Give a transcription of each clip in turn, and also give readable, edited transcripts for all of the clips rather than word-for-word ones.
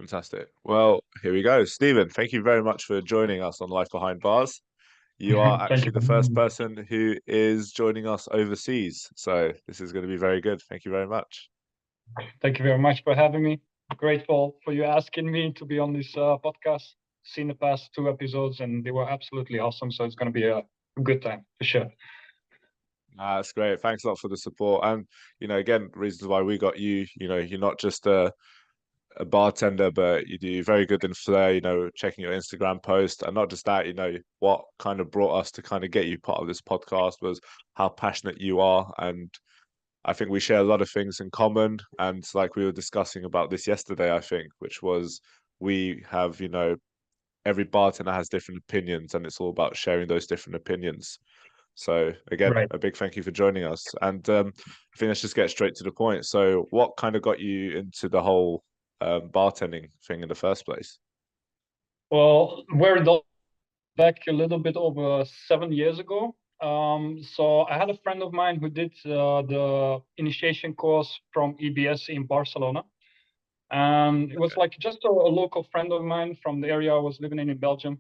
Fantastic. Well, here we go. Stephen, thank you very much for joining us on Life Behind Bars. You are Thank actually you. the first person who is joining us overseas. So this is going to be very good. Thank you very much. Thank you very much for having me. Grateful for you asking me to be on this podcast. Seen the past two episodes and they were absolutely awesome. So it's going to be a good time for sure. That's great. Thanks a lot for the support. And, again, reasons why we got you, you're not just a bartender, but you do very good in Flair, checking your Instagram post. And not just that, what kind of brought us to kind of get you part of this podcast was how passionate you are. And I think we share a lot of things in common. And like we were discussing about this yesterday, I think, which was we have, every bartender has different opinions, and it's all about sharing those different opinions. So again, Right. a big thank you for joining us. And I think let's just get straight to the point. So what kind of got you into the whole bartending thing in the first place? Well, we're back a little bit over 7 years ago. So I had a friend of mine who did the initiation course from EBS in Barcelona. And it was Okay. like just a local friend of mine from the area I was living in Belgium.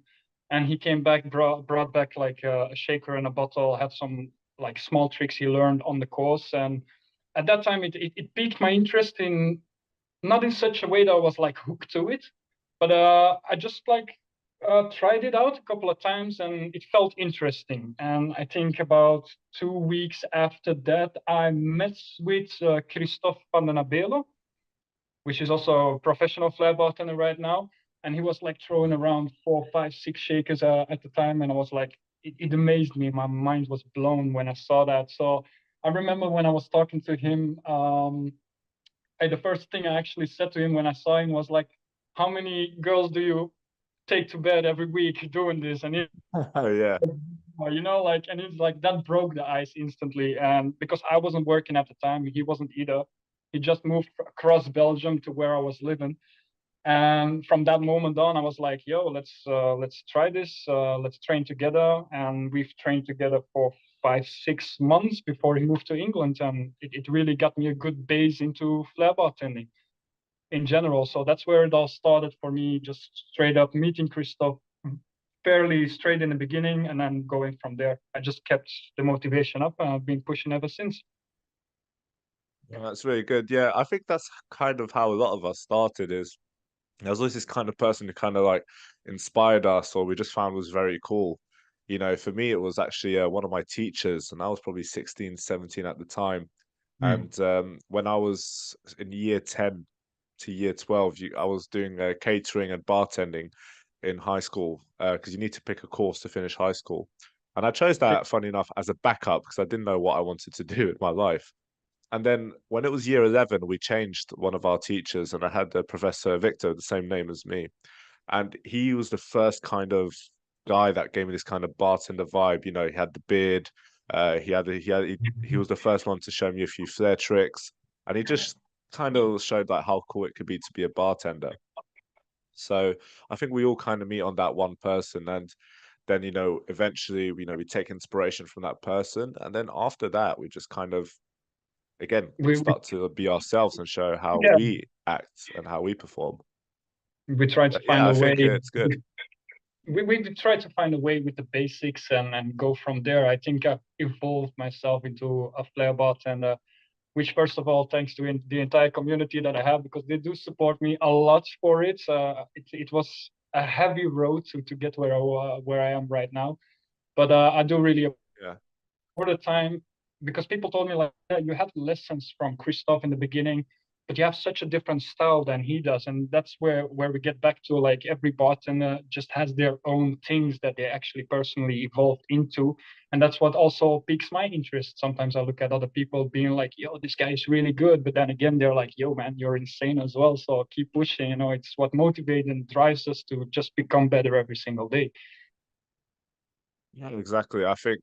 And he came back, brought back like a shaker and a bottle, had some like small tricks he learned on the course. And at that time, it piqued my interest in not in such a way that I was like hooked to it, but I just like tried it out a couple of times and it felt interesting. And I think about 2 weeks after that, I met with Christophe van den Abelen, which is also a professional flair bartender right now. And he was like throwing around four, five, six shakers at the time. And I was like, it amazed me. My mind was blown when I saw that. So I remember when I was talking to him, the first thing I actually said to him when I saw him was like, how many girls do you take to bed every week doing this? And he, Oh yeah. like, and it's like that broke the ice instantly. And because I wasn't working at the time, he wasn't either. He just moved across Belgium to where I was living. And from that moment on, I was like, "Yo, let's try this. Let's train together." And we've trained together for 5, 6 months before he moved to England, and it really got me a good base into flair bartending in general. So that's where it all started for me, just straight up meeting Christoph fairly straight in the beginning, and then going from there. I just kept the motivation up, and I've been pushing ever since. Yeah, that's really good. Yeah, I think that's kind of how a lot of us started is there was always this kind of person who kind of like inspired us or we just found was very cool. For me, it was actually one of my teachers, and I was probably 16, 17 at the time. Mm. And when I was in year 10 to year 12, I was doing catering and bartending in high school because you need to pick a course to finish high school. And I chose Okay. that, funny enough, as a backup because I didn't know what I wanted to do with my life. And then when it was year 11, we changed one of our teachers, and I had Professor Victor, the same name as me. And he was the first kind of guy that gave me this kind of bartender vibe. He had the beard. He was the first one to show me a few flair tricks, and he just kind of showed like how cool it could be to be a bartender. So I think we all kind of meet on that one person, and then eventually we take inspiration from that person, and then after that we just kind of again We start to be ourselves and show how yeah, we act and how we perform. we try to But yeah, find I a way. think it's good. We try to find a way with the basics and go from there. I think I've evolved myself into a flair bartender, which first of all, thanks to the entire community that I have, because they do support me a lot for it. It was a heavy road to get where I am right now, but I do really Yeah. for the time because people told me like, yeah, you had lessons from Christoph in the beginning, but you have such a different style than he does, and that's where we get back to like every bartender just has their own things that they actually personally evolved into, and that's what also piques my interest. Sometimes I look at other people being like, yo, this guy is really good, but then again they're like, yo man, you're insane as well, so keep pushing. It's what motivates and drives us to just become better every single day. Yeah, exactly. I think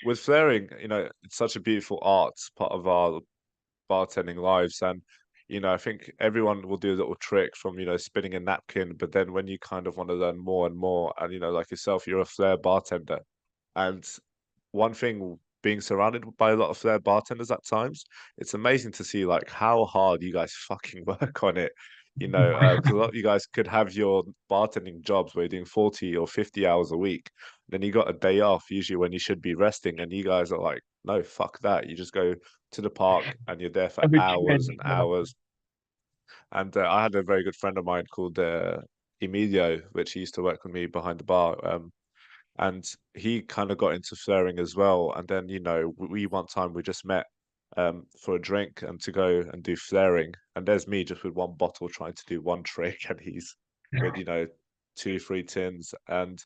with flaring, it's such a beautiful art, part of our bartending lives. And, I think everyone will do a little trick from, spinning a napkin. But then when you kind of want to learn more and more, and, like yourself, you're a flair bartender. And one thing being surrounded by a lot of flair bartenders at times, it's amazing to see like how hard you guys fucking work on it. you know, because a lot of you guys could have your bartending jobs where you're doing 40 or 50 hours a week. Then you got a day off, usually when you should be resting, and you guys are like, no, fuck that. You just go to the park and you're there for Every hours weekend. and hours. And I had a very good friend of mine called Emilio, which he used to work with me behind the bar. And he kind of got into flaring as well. And then, you know, we one time we just met for a drink and to go and do flaring. And there's me just with one bottle trying to do one trick, and he's with, you know, two, three tins. And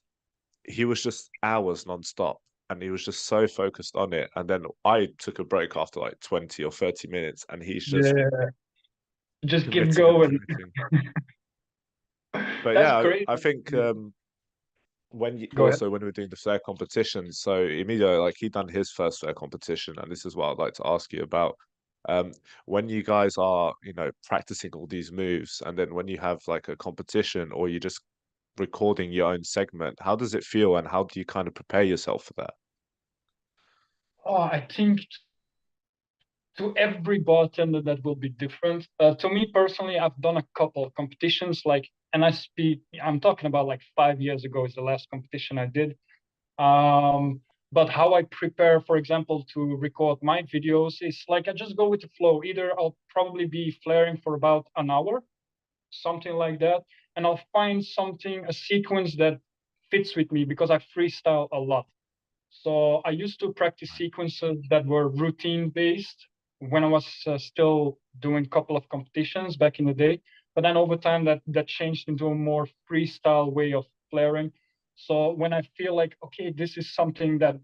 he was just hours non-stop. And he was just so focused on it. And then I took a break after like 20 or 30 minutes, and he's just Yeah, just keep committing and going. committing. But That's yeah, great. I think when you Go ahead. also when we were doing the Flair competition, so Emilio, like he done his first Flair competition, and this is what I'd like to ask you about. Um, when you guys are, you know, practicing all these moves, and then when you have like a competition or you're just recording your own segment, how does it feel, and how do you kind of prepare yourself for that? Oh, I think to every bartender that will be different. To me personally, I've done a couple of competitions, like, and I'm talking about like 5 years ago is the last competition I did. Um, but how I prepare, for example, to record my videos is like I just go with the flow. Either I'll probably be flaring for about an hour, something like that, and I'll find something, a sequence that fits with me because I freestyle a lot. So I used to practice sequences that were routine based when I was still doing a couple of competitions back in the day. But then over time, that changed into a more freestyle way of flaring. So when I feel like, okay, this is something that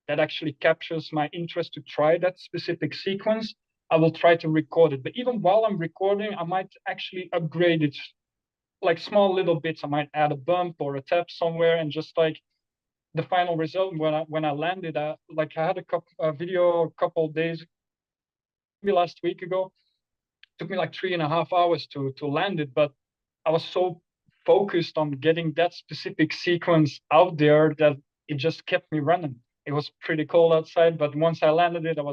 actually captures my interest to try that specific sequence, I will try to record it. But even while I'm recording, I might actually upgrade it, like small little bits. I might add a bump or a tap somewhere, and just like the final result when I landed, like I had a video a couple of days, maybe last week ago. It took me like 3.5 hours to land it, but I was so focused on getting that specific sequence out there that it just kept me running. It was pretty cold outside, but once I landed it, it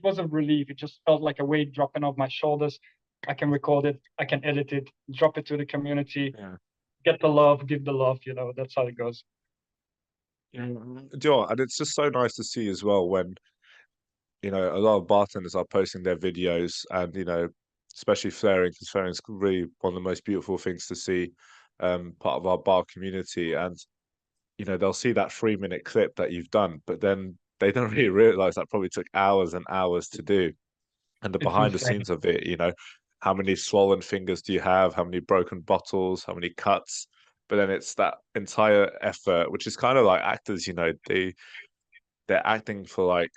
was a relief. It just felt like a weight dropping off my shoulders. I can record it, I can edit it, drop it to the community, Yeah. get the love, give the love. That's how it goes. Do you know what? And it's just so nice to see as well when, you know, a lot of bartenders are posting their videos and, you know, especially flaring, because flaring is really one of the most beautiful things to see, part of our bar community. And, you know, they'll see that 3 minute clip that you've done, but then they don't really realize that probably took hours and hours to do. And the It's behind the insane. scenes of it, you know, how many swollen fingers do you have? How many broken bottles? How many cuts? But then it's that entire effort, which is kind of like actors, you know, they're acting for like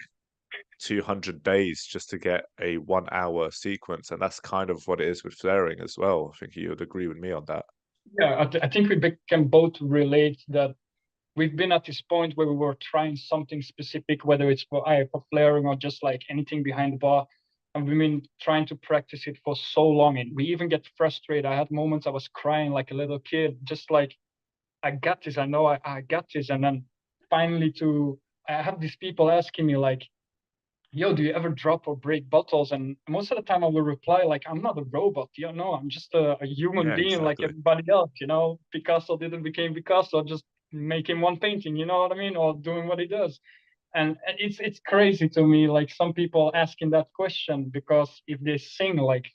200 days just to get a 1 hour sequence. And that's kind of what it is with flaring as well. I think you would agree with me on that. Yeah, I think can both relate that we've been at this point where we were trying something specific, whether it's for flaring or just like anything behind the bar. And we've been trying to practice it for so long. And we even get frustrated. I had moments I was crying like a little kid, just like, I got this. I know I got this. And then finally I have these people asking me like, yo, do you ever drop or break bottles? And most of the time I will reply like, I'm not a robot, no, I'm just a human Yeah, being like exactly. everybody else. Picasso didn't become Picasso, just make him one painting, you know what I mean? Or doing what he does. And it's crazy to me, like some people asking that question, because if they sing like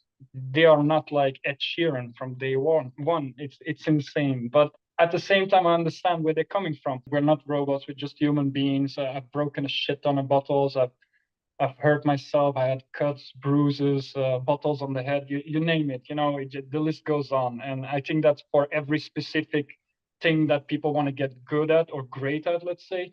they are not like Ed Sheeran from day one, it's insane. But at the same time, I understand where they're coming from. We're not robots, we're just human beings. I've broken a shit ton of bottles. I've hurt myself. I had cuts, bruises, bottles on the head. You name it. The list goes on. And I think that's for every specific thing that people want to get good at or great at. Let's say,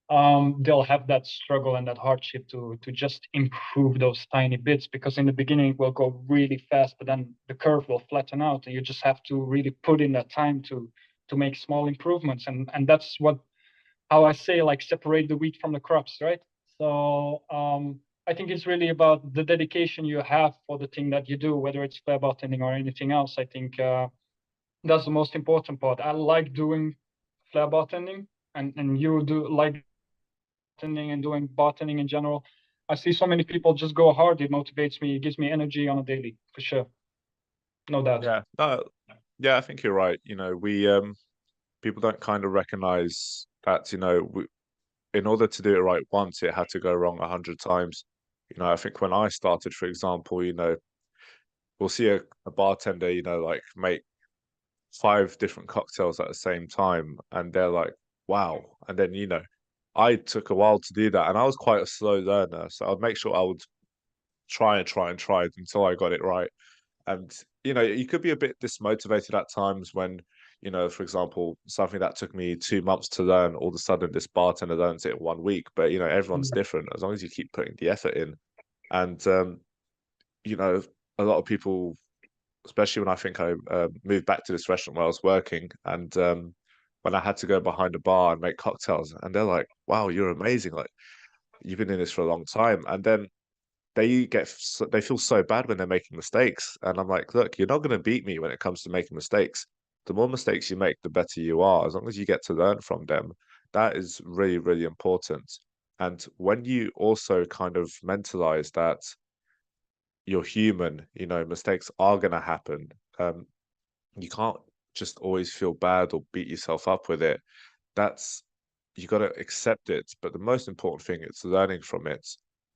they'll have that struggle and that hardship to just improve those tiny bits. Because in the beginning it will go really fast, but then the curve will flatten out, and you just have to really put in that time to make small improvements. And that's what how I say, like, separate the wheat from the crops, right? So I think it's really about the dedication you have for the thing that you do, whether it's flare bartending or anything else. I think that's the most important part. I like doing flare bartending, and you do like bartending and doing bartending in general. I see so many people just go hard. It motivates me. It gives me energy on a daily, for sure. no doubt. Yeah, no, yeah, I think you're right. We people don't kind of recognize that, in order to do it right once, it had to go wrong 100 times. I think when I started, for example, we'll see a bartender, like make five different cocktails at the same time, and they're like, wow. And then, I took a while to do that, and I was quite a slow learner, so I'd make sure I would try and try and try until I got it right. And you could be a bit dismotivated at times when, for example, something that took me 2 months to learn, all of a sudden this bartender learns it in 1 week. But everyone's Yeah, different as long as you keep putting the effort in. And you know, a lot of people, especially when I think I moved back to this restaurant where I was working, and when I had to go behind a bar and make cocktails, and they're like, "Wow, you're amazing! Like you've been in this for a long time." And then they feel so bad when they're making mistakes, and I'm like, look, you're not going to beat me when it comes to making mistakes. The more mistakes you make, the better you are. As long as you get to learn from them, that is really, really important. And when you also kind of mentalize that you're human, mistakes are going to happen. You can't just always feel bad or beat yourself up with it. That's You got to accept it. But the most important thing is learning from it.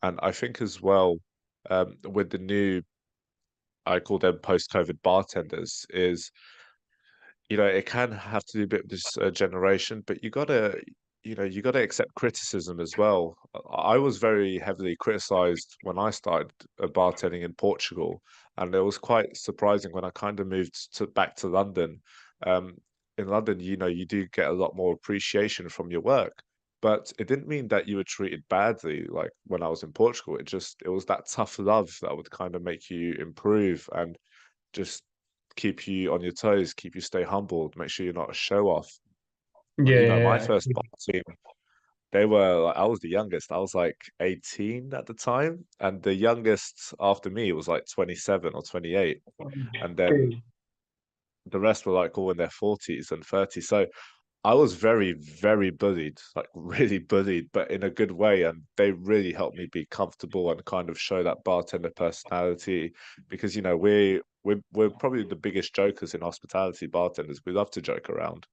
And I think as well, with the new, I call them post-COVID bartenders, is it can have to do a bit with this generation, but you gotta accept criticism as well. I was very heavily criticized when I started bartending in Portugal, and it was quite surprising when I kind of moved back to London. Um, in London, you do get a lot more appreciation from your work, but it didn't mean that you were treated badly. Like when I was in Portugal, it was that tough love that would kind of make you improve and just keep you on your toes, keep you stay humbled, make sure you're not a show off. My yeah, first bar team, they were like, I was the youngest. I was like 18 at the time, and the youngest after me was like 27 or 28. And then okay. the rest were like all in their 40s and 30s. So I was very, very bullied, like really bullied, but in a good way. And they really helped me be comfortable and kind of show that bartender personality because, we're probably the biggest jokers in hospitality, bartenders. We love to joke around.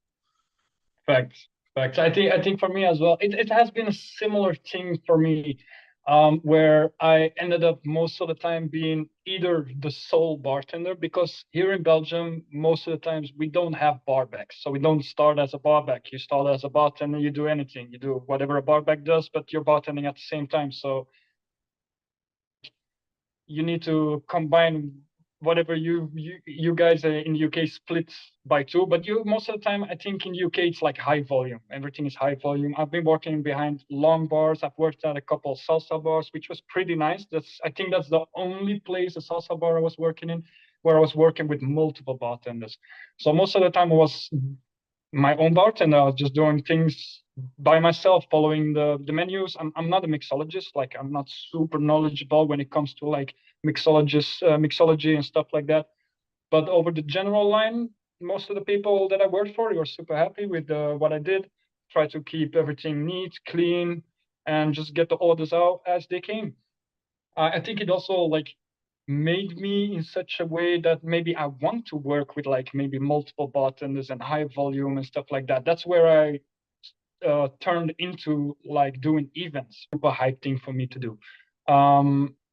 Facts, facts. I think for me as well, it has been a similar thing for me, where I ended up most of the time being either the sole bartender, because here in Belgium, most of the times we don't have barbacks. So we don't start as a barback. You start as a bartender, you do anything. You do whatever a barback does, but you're bartending at the same time. So you need to combine whatever you guys in the UK split by two, but you most of the time I think in UK it's like high volume. Everything is high volume. I've been working behind long bars. I've worked at a couple of salsa bars, which was pretty nice. I think that's the only place, a salsa bar I was working in, where I was working with multiple bartenders. So most of the time I was my own bartender. I was just doing things by myself, following the menus. I'm not a mixologist. Like I'm not super knowledgeable when it comes to like mixology and stuff like that. But over the general line, most of the people that I worked for, they were super happy with what I did. Try to keep everything neat, clean, and just get the orders out as they came. I think it also like made me in such a way that maybe I want to work with like maybe multiple bartenders and high volume and stuff like that. That's where I turned into like doing events. Super hype thing for me to do.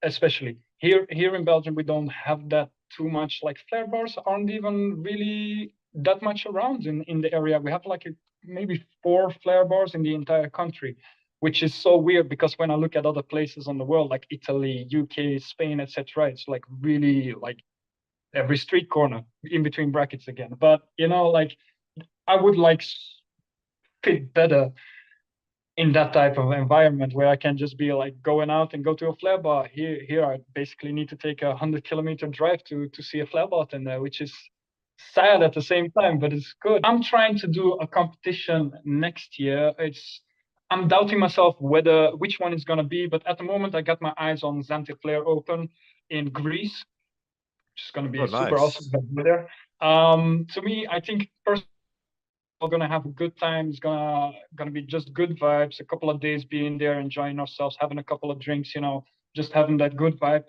Especially here in Belgium, we don't have that too much. Like Flair bars aren't even really that much around in the area. We have like maybe 4 Flair bars in the entire country, which is so weird because when I look at other places on the world, like Italy, UK, Spain, etc., it's like really like every street corner in between brackets again. But like I would like fit better in that type of environment where I can just be like going out and go to a Flair bar. Here I basically need to take 100-kilometer drive to see a Flair bartender, which is sad at the same time, but it's good. I'm trying to do a competition next year. I'm doubting myself whether which one is gonna be, but at the moment I got my eyes on Zante Flair Open in Greece, which is gonna Oh, be super awesome nice. there. To me, I think personally all gonna have a good time. It's gonna be just good vibes. A couple of days being there, enjoying ourselves, having a couple of drinks, just having that good vibe.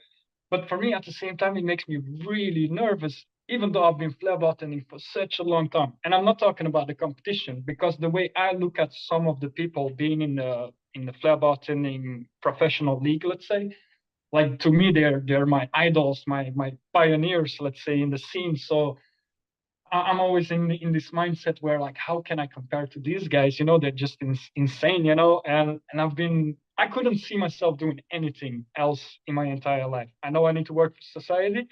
But for me, at the same time, it makes me really nervous even though I've been Flair bartending for such a long time, and I'm not talking about the competition, because the way I look at some of the people being in the Flair bartending professional league, let's say, like to me, they're my idols, my pioneers, let's say, in the scene. So I'm always in this mindset where like, how can I compare to these guys? You know, they're just insane, you know. And I couldn't see myself doing anything else in my entire life. I know I need to work for society,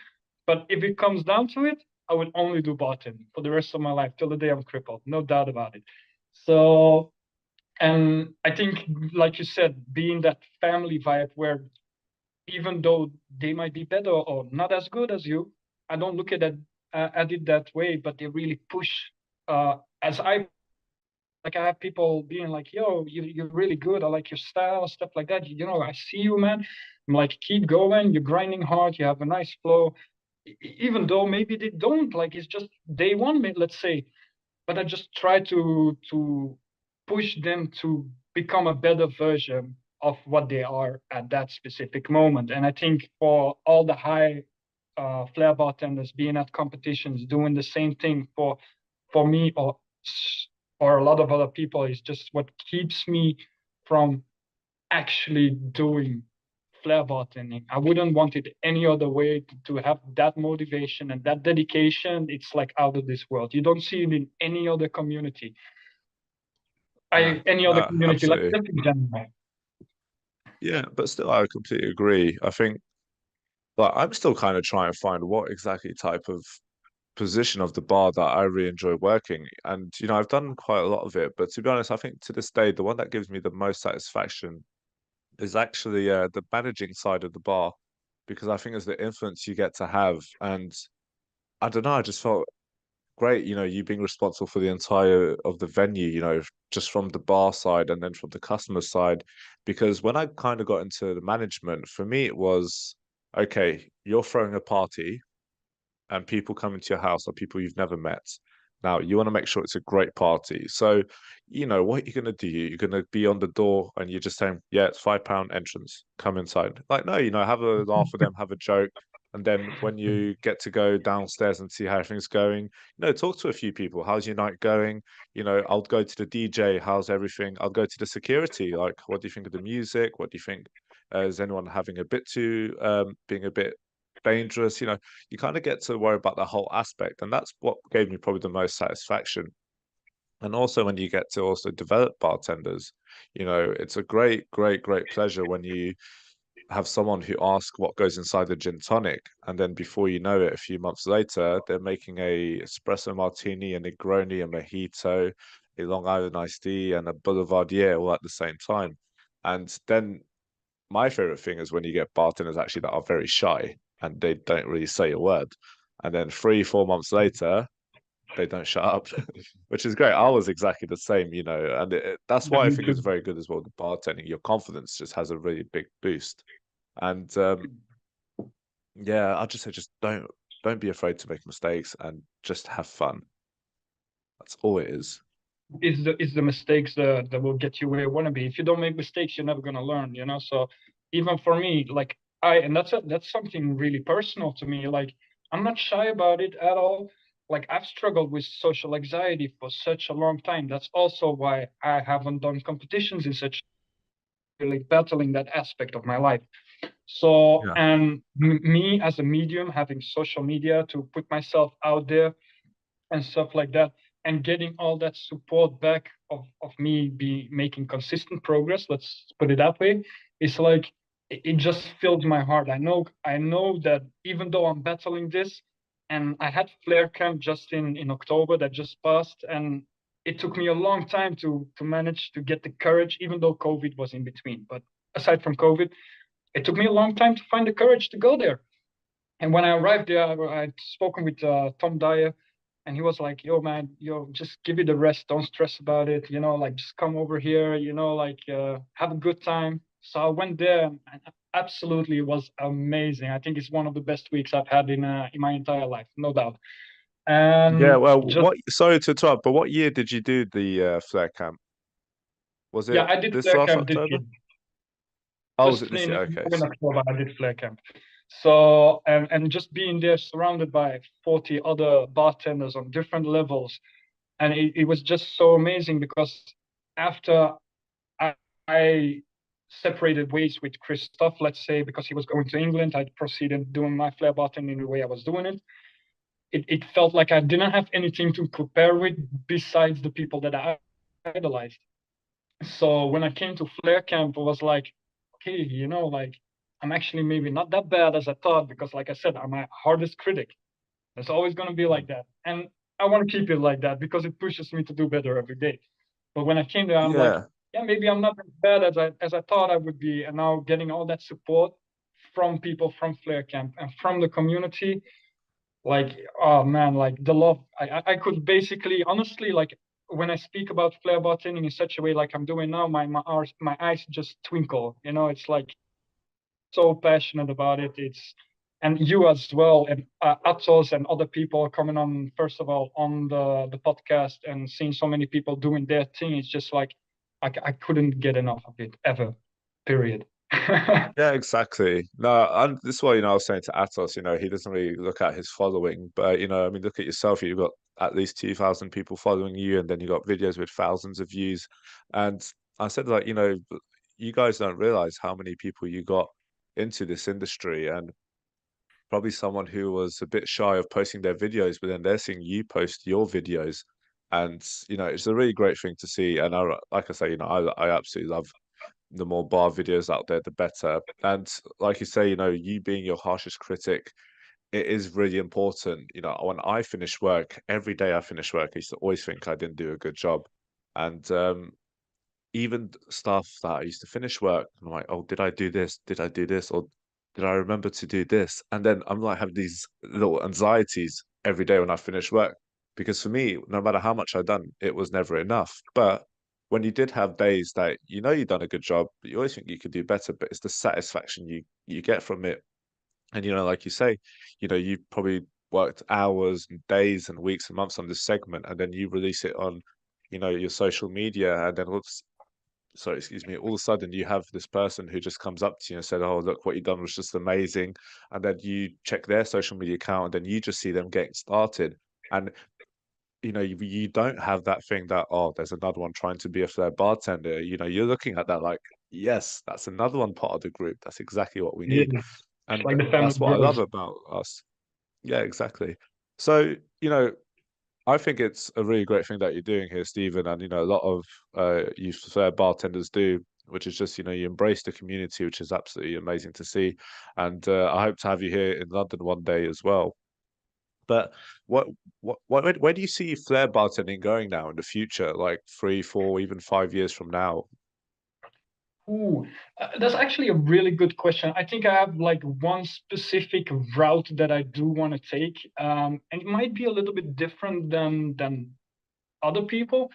but if it comes down to it, I would only do bartending for the rest of my life till the day I'm crippled, no doubt about it. So, and I think, like you said, being that family vibe where even though they might be better or not as good as you, I don't look at it that way, but they really push. As I like, I have people being like, "Yo, you're really good. I like your style, stuff like that. You know, I see you, man. I'm like, keep going. You're grinding hard. You have a nice flow." Even though maybe they don't, like, it's just day one, let's say, but I just try to push them to become a better version of what they are at that specific moment. And I think for all the high flair bartenders being at competitions, doing the same thing for me or a lot of other people is just what keeps me from actually doing flair bartending. I wouldn't want it any other way to have that motivation and that dedication. It's like out of this world. You don't see it in any other community. No, Any other no, community, like absolutely. just in general. Yeah, but still, I completely agree. I think like I'm still kind of trying to find what exactly type of position of the bar that I really enjoy working. And I've done quite a lot of it, but to be honest, I think to this day, the one that gives me the most satisfaction is actually the managing side of the bar, because I think it's the influence you get to have. And I don't know, I just felt great, you being responsible for the entire of the venue, just from the bar side and then from the customer side. Because when I kind of got into the management, for me it was okay, you're throwing a party and people coming to your house are people you've never met. Now, you want to make sure it's a great party. So, what you're going to do, you're going to be on the door and you're just saying, yeah, it's £5 entrance, come inside. Like, no, have a laugh with them, have a joke. And then when you get to go downstairs and see how everything's going, talk to a few people. How's your night going? I'll go to the DJ. How's everything? I'll go to the security. Like, what do you think of the music? What do you think? Is anyone having a bit too, being a bit dangerous? You kind of get to worry about the whole aspect, and that's what gave me probably the most satisfaction. And also when you get to also develop bartenders, it's a great pleasure when you have someone who asks what goes inside the gin tonic, and then before you know it, a few months later, they're making a espresso martini, a Negroni, a mojito, a Long Island iced tea, and a Boulevardier all at the same time. And then my favorite thing is when you get bartenders actually that are very shy and they don't really say a word. And then 3, 4 months later, they don't shut up, which is great. I was exactly the same, and that's Yeah, why I me think it's too. very good as well. The bartending, your confidence just has a really big boost. And yeah, I just say just don't be afraid to make mistakes and just have fun. That's all it is. Is the mistakes that will get you where you want to be. If you don't make mistakes, you're never gonna learn, you know. So even for me, like and that's something really personal to me. Like I'm not shy about it at all. Like I've struggled with social anxiety for such a long time. That's also why I haven't done competitions in such really battling that aspect of my life. So, Yeah. and me as a medium, having social media to put myself out there and stuff like that, and getting all that support back of me be making consistent progress, let's put it that way, it's like it just fills my heart. I know that even though I'm battling this, and I had Flair camp just in October that just passed, and it took me a long time to manage to get the courage, even though COVID was in between. But aside from COVID, it took me a long time to find the courage to go there. And when I arrived there, I'd spoken with Tom Dyer, and he was like, "Yo, man, just give it a rest. Don't stress about it. Like just come over here. Like have a good time." So I went there, and absolutely, it was amazing. I think it's one of the best weeks I've had in my entire life, no doubt. Yeah, And well, just sorry to interrupt, but what year did you do the Flair camp? Was yeah, it I did this flare last camp this October? year. Oh, was Just it this year? Okay. in October, I did flare camp. So, and just being there surrounded by 40 other bartenders on different levels. And it was just so amazing because after I, I separated ways with Christoph, let's say, because he was going to England, I proceeded doing my flair bartending the way I was doing it. It felt like I didn't have anything to compare with besides the people that I idolized. So when I came to Flair Camp, I was like, okay, like I'm actually maybe not that bad as I thought because, like I said, I'm my hardest critic. It's always going to be like Mm. that. And I want to keep it like that because it pushes me to do better every day. But when I came there, I'm like, Yeah. yeah, maybe I'm not as bad as I thought I would be. And now getting all that support from people from Flair Camp and from the community, like, oh man, like the love. I could basically, honestly, like when I speak about Flair bartending in such a way like I'm doing now, my eyes just twinkle. It's like so passionate about it. It's and you as well, and Atos and other people coming on. First of all, on the podcast and seeing so many people doing their thing, it's just like I couldn't get enough of it ever. Period. Yeah, exactly. No, and this is why, I was saying to Atos, he doesn't really look at his following, but I mean, look at yourself. You've got at least 2,000 people following you, and then you got videos with thousands of views. And I said, like, you guys don't realize how many people you got into this industry, and probably someone who was a bit shy of posting their videos, but then they're seeing you post your videos, and it's a really great thing to see. And like I say, I absolutely love the more bar videos out there, the better. And like you say, you being your harshest critic, it is really important. When I finish work, every day I finish work, I used to always think I didn't do a good job. And even stuff that I used to finish work, I'm like, oh, did I do this? Did I do this? Or did I remember to do this? And then I'm like, have these little anxieties every day when I finish work. Because for me, no matter how much I've done, it was never enough. But when you did have days that you've done a good job, but you always think you could do better, but it's the satisfaction you get from it. And like you say, you've probably worked hours and days and weeks and months on this segment, and then you release it on, your social media, and then sorry, excuse me, all of a sudden you have this person who just comes up to you and said, "Oh, look, what you done was just amazing." And then you check their social media account, and then you just see them getting started. And you don't have that thing that, oh, there's another one trying to be a Flair bartender. You're looking at that like, yes, that's another one part of the group. That's exactly what we Yeah, need. it's And like the family that's what I love grows. about us. Yeah, exactly. So, I think it's a really great thing that you're doing here, Stephen, and a lot of youth fair bartenders do, which is just you embrace the community, which is absolutely amazing to see. And I hope to have you here in London one day as well. But where do you see flair bartending going now in the future, like 3, 4, even 5 years from now? Ooh, that's actually a really good question. I think I have like one specific route that I do want to take, and it might be a little bit different than other people.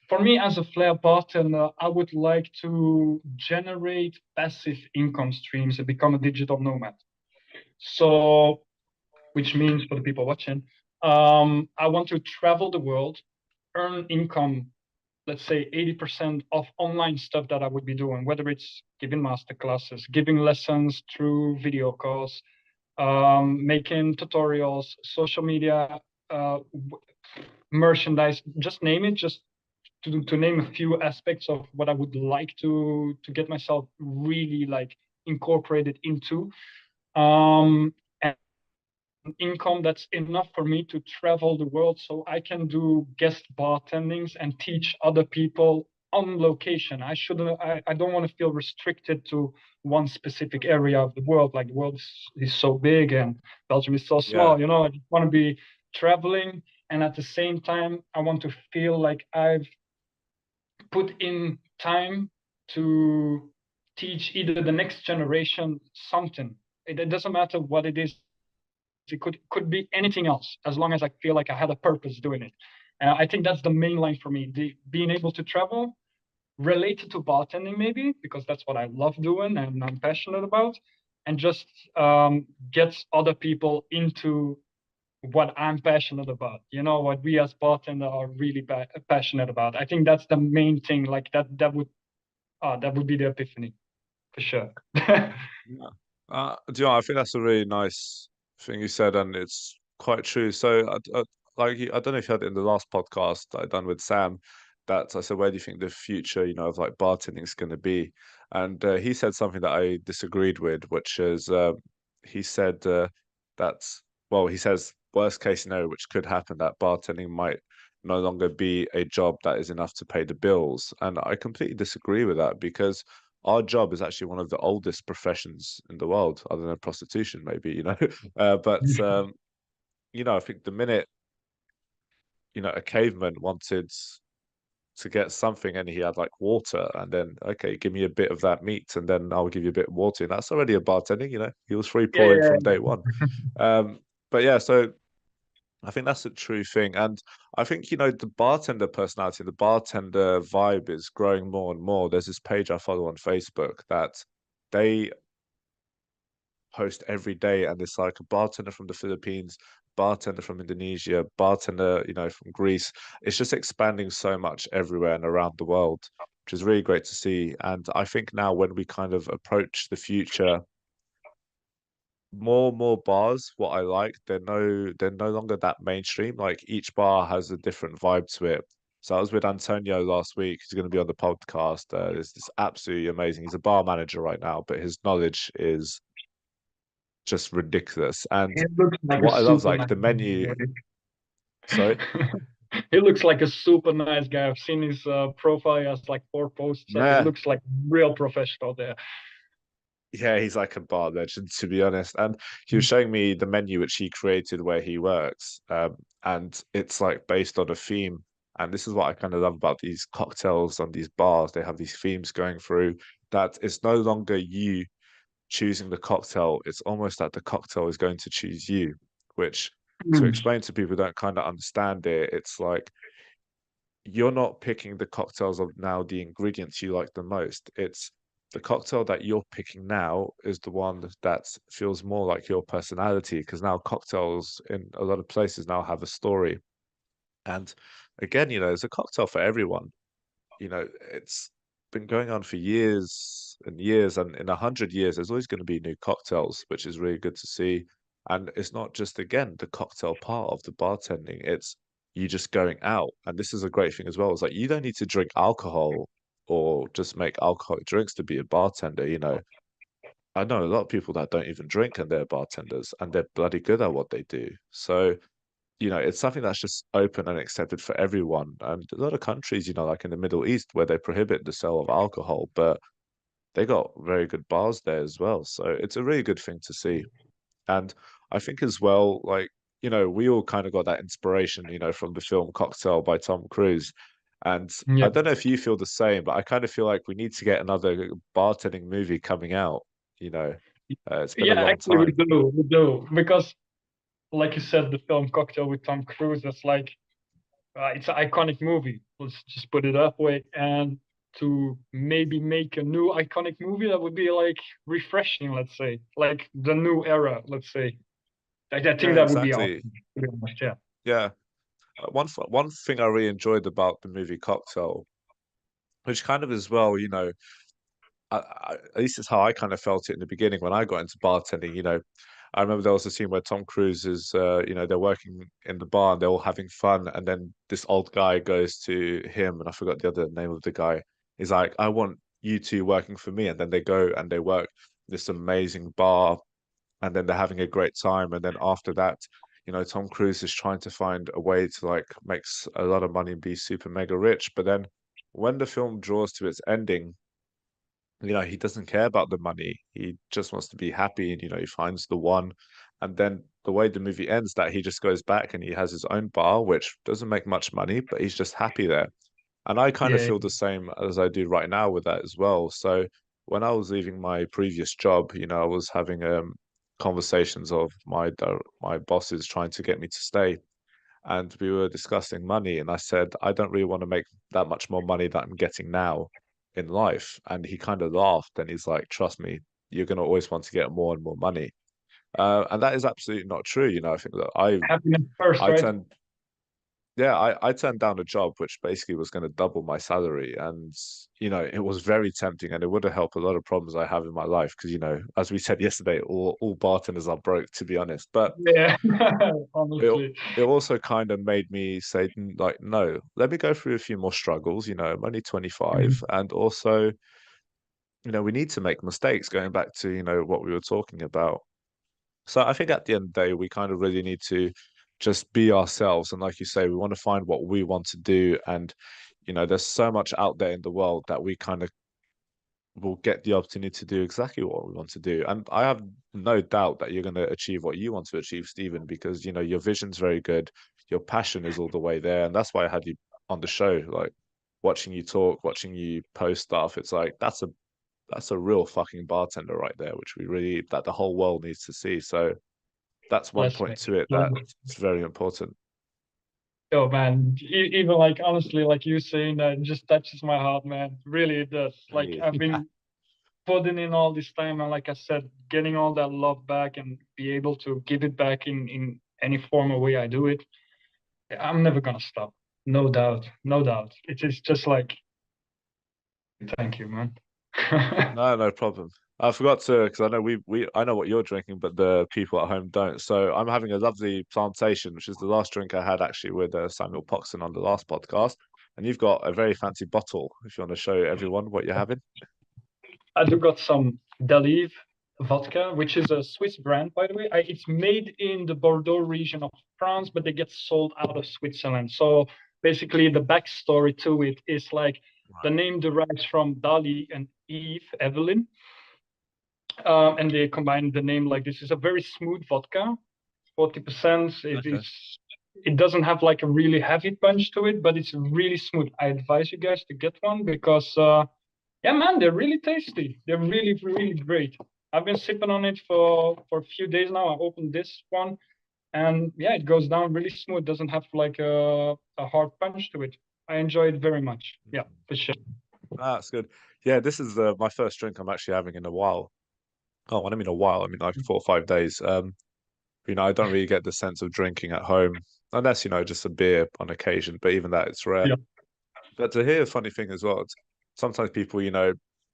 For me, as a flair bartender, I would like to generate passive income streams and become a digital nomad. So, which means for the people watching, I want to travel the world, earn income, let's say 80% of online stuff that I would be doing, whether it's giving master classes, giving lessons through video calls, making tutorials, social media, merchandise, just name it, just to name a few aspects of what I would like to get myself really like incorporated into. And income that's enough for me to travel the world so I can do guest bartendings and teach other people on location. I don't want to feel restricted to one specific area of the world. Like the world is so big and Belgium is so Yeah, small, I just want to be traveling. And at the same time, I want to feel like I've put in time to teach either the next generation something. It doesn't matter what it is. It could be anything else as long as I feel like I had a purpose doing it. I think that's the main line for me. Being able to travel related to bartending, maybe because that's what I love doing and I'm passionate about, and just get other people into what I'm passionate about. What we as bartenders are really passionate about. I think that's the main thing. Like that would be the epiphany for sure. yeah. Do you know, I think that's a really nice thing you said, and it's quite true. So, I don't know if you had it in the last podcast that I done with Sam, that I said, where do you think the future, of like bartending is going to be? And he said something that I disagreed with, which is he said well, he says worst case scenario, which could happen, that bartending might no longer be a job that is enough to pay the bills. And I completely disagree with that because our job is actually one of the oldest professions in the world, other than prostitution, maybe. But I think the minute, a caveman wanted to get something and he had like water, and then okay, give me a bit of that meat, and then I'll give you a bit of water, and that's already a bartending. He was free Yeah, pouring yeah, from day one. Um, but yeah, so I think that's a true thing. And I think, the bartender personality, the bartender vibe is growing more and more. There's this page I follow on Facebook that they post every day, and it's like a bartender from the Philippines, bartender from Indonesia, bartender, from Greece. It's just expanding so much everywhere and around the world, which is really great to see. And I think now when we kind of approach the future, more and more bars, what I like, they're no longer that mainstream. Like each bar has a different vibe to it. So I was with Antonio last week. He's going to be on the podcast. It's this absolutely amazing. He's a bar manager right now, but his knowledge is just ridiculous. And he looks like a what I love is super like nice the menu. Sorry. guy. He looks like a super nice guy. I've seen his profile. He has like 4 posts up. It Yeah. looks like real professional there. Yeah, he's like a bar legend, to be honest. And he was showing me the menu which he created where he works. And it's like based on a theme. And this is what I kind of love about these cocktails on these bars. They have these themes going through, that it's no longer you choosing the cocktail. It's almost that the cocktail is going to choose you, which, to Mm. explain to people who don't kind of understand it, it's like you're not picking the cocktails of now the ingredients you like the most. It's the cocktail that you're picking now is the one that feels more like your personality, because now cocktails in a lot of places now have a story. And again, there's a cocktail for everyone. It's been going on for years and years, and in 100 years, there's always going to be new cocktails, which is really good to see. And it's not just, again, the cocktail part of the bartending, it's you just going out. And this is a great thing as well. It's like you don't need to drink alcohol or just make alcoholic drinks to be a bartender. I know a lot of people that don't even drink and they're bartenders and they're bloody good at what they do. So it's something that's just open and accepted for everyone. And a lot of countries, like in the Middle East, where they prohibit the sale of alcohol, but they got very good bars there as well. So it's a really good thing to see. And I think as well, like, we all kind of got that inspiration, from the film Cocktail by Tom Cruise. And Yeah. I don't know if you feel the same, but I kind of feel like we need to get another bartending movie coming out. You know, it's been a Yeah, long actually we time. do. We do. Because like you said, the film Cocktail with Tom Cruise, it's like it's an iconic movie. Let's just put it that way. And to maybe make a new iconic movie, that would be like refreshing, let's say, like the new era, let's say. I think Yeah, that would be exactly. awesome, to be honest. Yeah. Yeah. One thing I really enjoyed about the movie Cocktail, which kind of as well, at least it's how I kind of felt it in the beginning when I got into bartending. I remember there was a scene where Tom Cruise is, they're working in the bar and they're all having fun, and then this old guy goes to him, and I forgot the other name of the guy. He's like, "I want you two working for me," and then they go and they work this amazing bar, and then they're having a great time, and then after that, Tom Cruise is trying to find a way to like make a lot of money and be super mega rich, but then when the film draws to its ending, he doesn't care about the money. He just wants to be happy, and he finds the one. And then the way the movie ends, that he just goes back and he has his own bar, which doesn't make much money, but he's just happy there. And I kind of Yeah. feel the same as I do right now with that as well. So when I was leaving my previous job, I was having conversations of my bosses trying to get me to stay, and we were discussing money, and I said I don't really want to make that much more money that I'm getting now in life. And he kind of laughed, and he's like, trust me, you're going to always want to get more and more money. And that is absolutely not true. I think that I Happiness first, I right? tend yeah, I turned down a job which basically was going to double my salary, and it was very tempting, and it would have helped a lot of problems I have in my life because as we said yesterday, all bartenders are broke, to be honest. But Yeah, it honestly. it also kind of made me say like, no, let me go through a few more struggles. I'm only 25, Mhm. and also we need to make mistakes. Going back to what we were talking about. So I think at the end of the day, we kind of really need to just be ourselves. And like you say, we want to find what we want to do. And, there's so much out there in the world that we kind of will get the opportunity to do exactly what we want to do. And I have no doubt that you're going to achieve what you want to achieve, Stephen, because, your vision's very good. Your passion is all the way there. And that's why I had you on the show, like watching you talk, watching you post stuff. It's like, that's a real fucking bartender right there, which we really, that the whole world needs to see. So, that's one Bless point me. to it that's very important. Oh man, even like honestly, like you saying that just touches my heart, man. Really, it does. Like I've Yeah. been putting in all this time, and like I said, getting all that love back and be able to give it back in any form or way I do it. I'm never gonna stop. No doubt, no doubt. It is just like thank you, man. No, no problem. I forgot to because I know I know what you're drinking, but the people at home don't. So I'm having a lovely plantation, which is the last drink I had actually with Samuel Poxon on the last podcast. And you've got a very fancy bottle. If you want to show everyone what you're having. I do got some Daliv vodka, which is a Swiss brand, by the way. It's made in the Bordeaux region of France, but they get sold out of Switzerland. So basically, the backstory to it is like the Right. name derives from Dali and Eve, Evelyn, and they combined the name like this. Is a very smooth vodka, 40%. Okay. It doesn't have like a really heavy punch to it, but it's really smooth. I advise you guys to get one because yeah, man, they're really tasty. They're really, really great. I've been sipping on it for a few days now. I opened this one, and yeah, it goes down really smooth. Doesn't have like a hard punch to it. I enjoy it very much. Yeah, for sure. Ah, that's good. Yeah, this is my first drink I'm actually having in a while. Oh, when I mean a while, I mean like 4 or 5 days. I don't really get the sense of drinking at home unless, just a beer on occasion, but even that, it's rare. Yeah. But to hear a funny thing as well, sometimes people,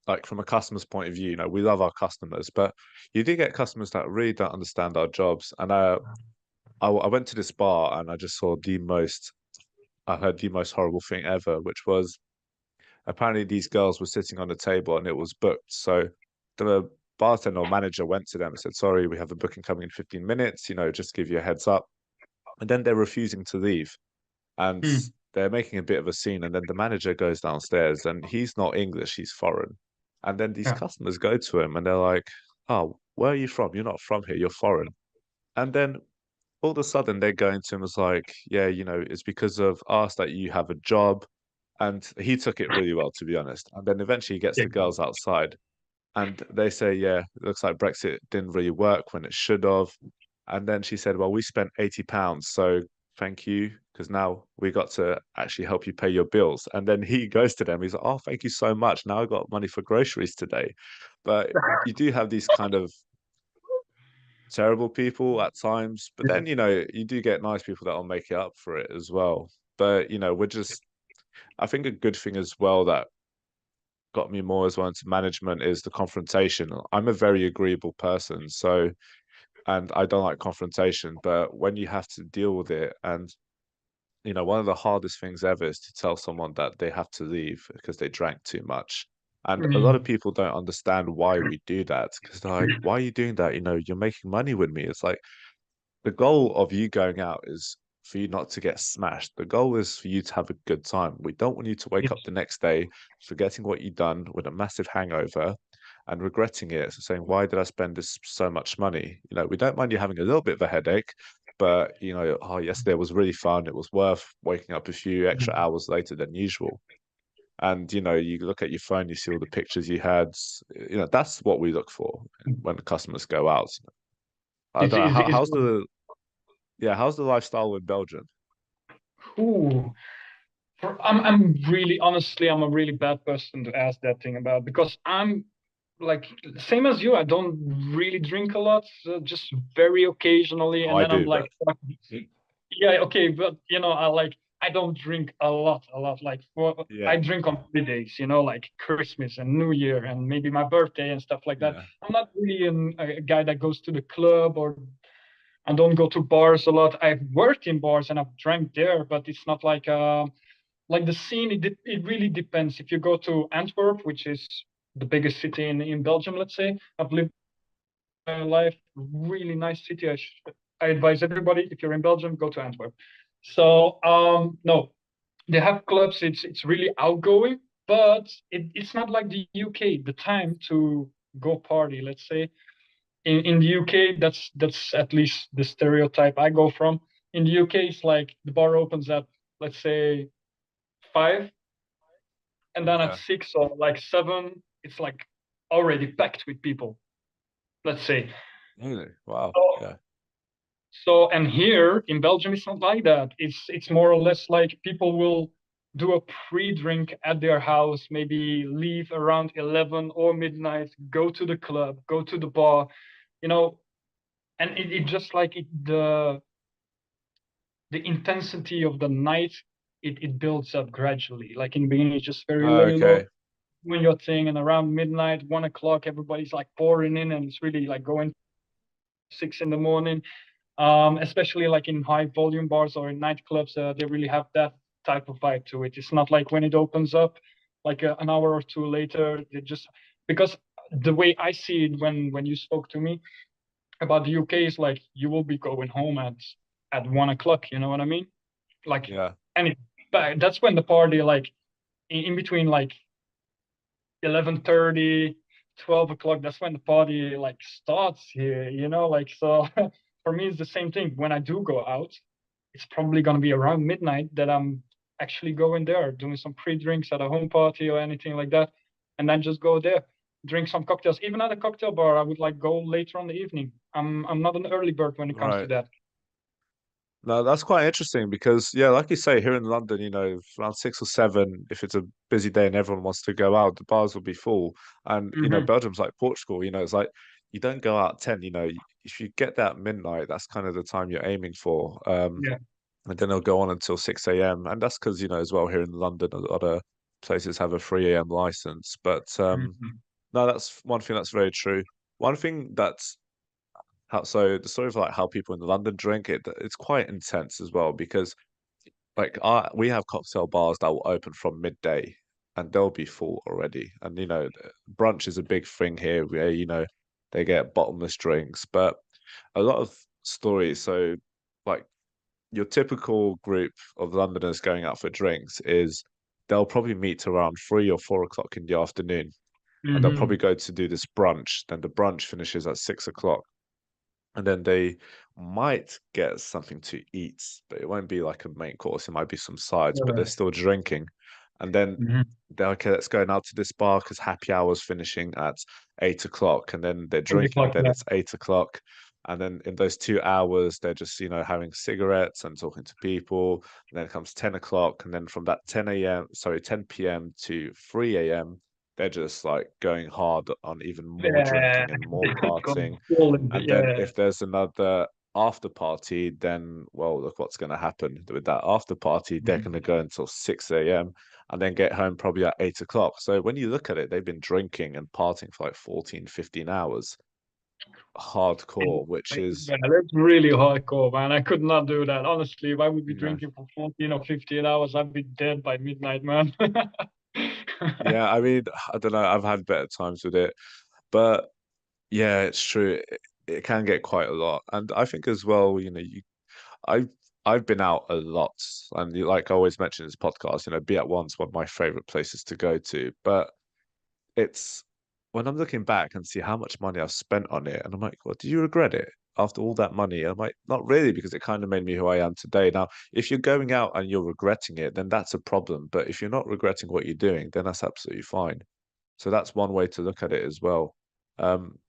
like from a customer's point of view, we love our customers, but you do get customers that really don't understand our jobs. And I went to this bar and I just saw I heard the most horrible thing ever, which was apparently these girls were sitting on the table and it was booked. So the bartender or manager went to them and said, sorry, we have a booking coming in 15 minutes, just give you a heads up. And then they're refusing to leave. And Mm. they're making a bit of a scene. And then the manager goes downstairs and he's not English, he's foreign. And then these Yeah. customers go to him and they're like, oh, where are you from? You're not from here, you're foreign. And then all of a sudden they're going to him as like, yeah, it's because of us that you have a job. And he took it really well, to be honest. And then eventually he gets Yeah. the girls outside and they say, yeah, it looks like Brexit didn't really work when it should have. And then she said, well, we spent £80, so thank you, because now we got to actually help you pay your bills. And then he goes to them, he's like, oh, thank you so much. Now I got money for groceries today. But you do have these kind of terrible people at times, but then, you do get nice people that will make it up for it as well. But, I think a good thing as well that got me more as well into management is the confrontation. I'm a very agreeable person, so and I don't like confrontation, but when you have to deal with it, and one of the hardest things ever is to tell someone that they have to leave because they drank too much. And a lot of Mm. people don't understand why we do that because they're like, why are you doing that? You're making money with me. It's like the goal of you going out is for you not to get smashed. The goal is for you to have a good time. We don't want you to wake Yes. up the next day forgetting what you've done with a massive hangover and regretting it, so saying, why did I spend this so much money? We don't mind you having a little bit of a headache, but oh, yesterday was really fun. It was worth waking up a few extra Mm. hours later than usual. And you look at your phone, you see all the pictures you had. That's what we look for when the customers go out. I don't know Is how's the lifestyle in Belgium? ooh. I'm really honestly, I'm a really bad person to ask that thing about because I'm like same as you. I don't really drink a lot, just very occasionally, Oh, and I then I'm do, like, but fuck, yeah, okay, but I like I don't drink a lot, a lot. Like for Yeah, I drink on holidays, like Christmas and New Year and maybe my birthday and stuff like that. yeah, I'm not really a guy that goes to the club, or I don't go to bars a lot. I've worked in bars and I've drank there, but it's not like the scene. It really depends. If you go to Antwerp, which is the biggest city in Belgium, let's say, I've lived my life, really nice city. I advise everybody, if you're in Belgium, go to Antwerp. So no, they have clubs. It's really outgoing, but it's not like the UK. The time to go party, let's say, in the UK, that's at least the stereotype I go from. In the UK, it's like the bar opens at, let's say, 5, and then at yeah. 6 or like 7, it's like already packed with people, let's say. Really? Wow. So, Yeah. and here in Belgium, it's not like that. It's more or less like people will do a pre-drink at their house, maybe leave around 11 or midnight, go to the club, go to the bar, you know, and it just like the intensity of the night, it builds up gradually. Like in the beginning, it's just very lay low, Okay. doing your thing, and around midnight, 1 o'clock, everybody's like pouring in, and it's really like going 6 in the morning. Especially like in high volume bars or in nightclubs, they really have that type of vibe to it. It's not like when it opens up, like an hour or two later, they just because the way I see it when you spoke to me about the UK is like you will be going home at 1 o'clock. You know what I mean? Like, Yeah. and that's when the party, like in between like 11:30, 12 o'clock, that's when the party like starts here, like so. For me it's the same thing. When I do go out, it's probably going to be around midnight that I'm actually going there, doing some pre-drinks at a home party or anything like that, and then just go there, drink some cocktails. Even at a cocktail bar, I would like go later on the evening. I'm not an early bird when it comes to Right. that. No, that's quite interesting because, yeah, like you say, here in London, around 6 or 7, if it's a busy day and everyone wants to go out, the bars will be full. And, Hmm. Belgium's like Portugal, it's like you don't go out at 10, if you get that midnight, that's kind of the time you're aiming for. Yeah. And then it'll go on until 6 a.m. And that's because, as well, here in London, a lot of places have a 3 a.m. license. But Hmm. no, that's one thing that's very true. One thing that's so the story of like how people in London drink it's quite intense as well because like we have cocktail bars that will open from midday and they'll be full already. And brunch is a big thing here where they get bottomless drinks, but a lot of stories. So like your typical group of Londoners going out for drinks is they'll probably meet around 3 or 4 o'clock in the afternoon, and they'll probably Hmm. go to do this brunch. Then the brunch finishes at 6 o'clock, and then they might get something to eat, but it won't be like a main course. It might be some sides, but they're Right. still drinking. And then Hmm. they're okay, let's go now to this bar because happy hour's finishing at 8 o'clock. And then they're 8 drinking, o'clock, and then yeah. it's 8 o'clock. And then in those 2 hours, they're just, having cigarettes and talking to people. And then it comes 10 o'clock. And then from that 10 a.m., sorry, 10 p.m. to 3 a.m., they're just like going hard on even more Yeah. drinking and more It got partying. full in And then yeah. if there's another after party, then well, look what's going to happen with that after party. They're going to Mhm. go until 6 a.m. and then get home probably at 8 o'clock. So when you look at it, they've been drinking and partying for like 14, 15 hours, hardcore, which is Yeah, that's really hardcore, man. I could not do that. Honestly, if I would be yeah, drinking for 14 or 15 hours, I'd be dead by midnight, man. yeah. I mean, I don't know. I've had better times with it, but yeah, it's true. It can get quite a lot, and I think as well, I've I've been out a lot, and like I always mention in this podcast, Be At One's one of my favorite places to go to. But it's when I'm looking back and see how much money I've spent on it, and I'm like, well, do you regret it after all that money? I'm like, not really, because it kind of made me who I am today. Now, if you're going out and you're regretting it, then that's a problem. But if you're not regretting what you're doing, then that's absolutely fine. So that's one way to look at it as well. Um,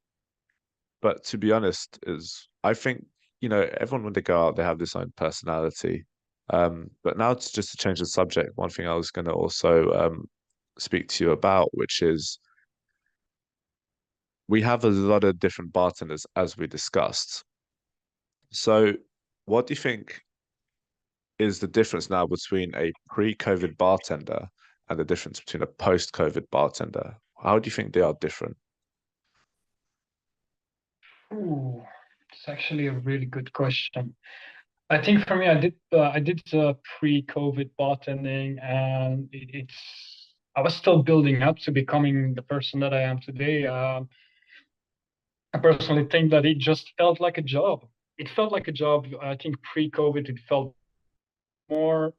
but to be honest, is I think, everyone when they go out, they have this own personality. But now it's just to change the subject, one thing I was going to also speak to you about, which is we have a lot of different bartenders as we discussed. So what do you think is the difference now between a pre-COVID bartender and the difference between a post-COVID bartender? How do you think they are different? Ooh, it's actually a really good question. I think for me, I did pre-COVID bartending, and I was still building up to becoming the person that I am today. I personally think that it just felt like a job. It felt like a job. I think pre-COVID, it felt more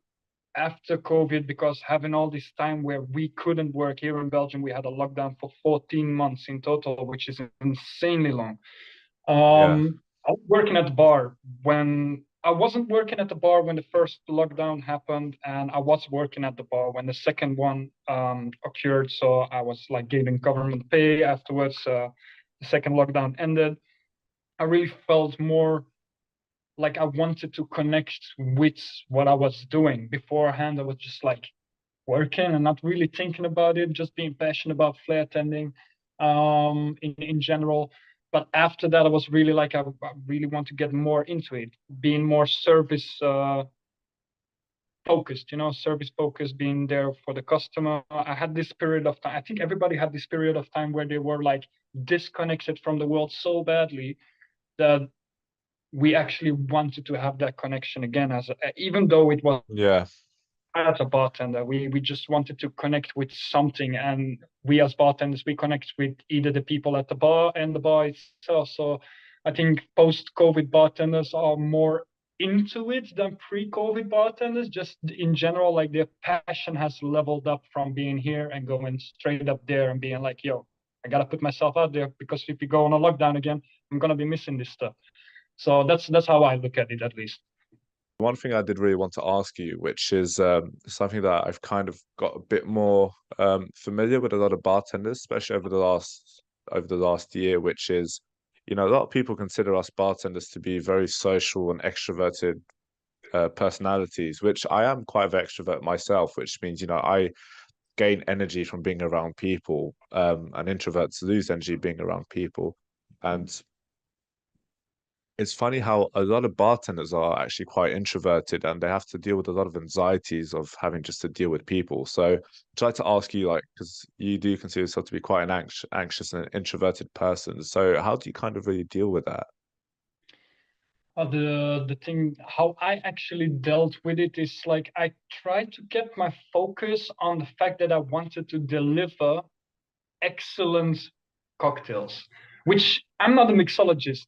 after COVID because having all this time where we couldn't work here in Belgium, we had a lockdown for 14 months in total, which is insanely long. Yeah. I was working at the bar when I wasn't working at the bar when the first lockdown happened, and I was working at the bar when the second one occurred. So I was like getting government pay afterwards. The second lockdown ended. I really felt more like I wanted to connect with what I was doing. Beforehand, I was just like working and not really thinking about it, just being passionate about Flair tending in general. But after that, I was really like, I really want to get more into it, being more service focused, service focused, being there for the customer. I had this period of time. I think everybody had this period of time where they were like disconnected from the world so badly that we actually wanted to have that connection again even though it was Yeah. as a bartender. We just wanted to connect with something, and we as bartenders we connect with either the people at the bar and the bar itself. So I think post-COVID bartenders are more into it than pre-COVID bartenders. Just in general, like their passion has leveled up from being here and going straight up there and being like, yo, I gotta put myself out there because if we go on a lockdown again, I'm gonna be missing this stuff. So that's how I look at it, at least. One thing I did really want to ask you, which is something that I've kind of got a bit more familiar with a lot of bartenders, especially over the last year, which is, a lot of people consider us bartenders to be very social and extroverted personalities, which I am quite an extrovert myself, which means, I gain energy from being around people, and introverts lose energy being around people. And it's funny how a lot of bartenders are actually quite introverted and they have to deal with a lot of anxieties of having just to deal with people. So I try to ask you, like, because you do consider yourself to be quite an anxious and introverted person. So how do you kind of really deal with that? The thing how I actually dealt with it is like I tried to get my focus on the fact that I wanted to deliver excellent cocktails, which I'm not a mixologist.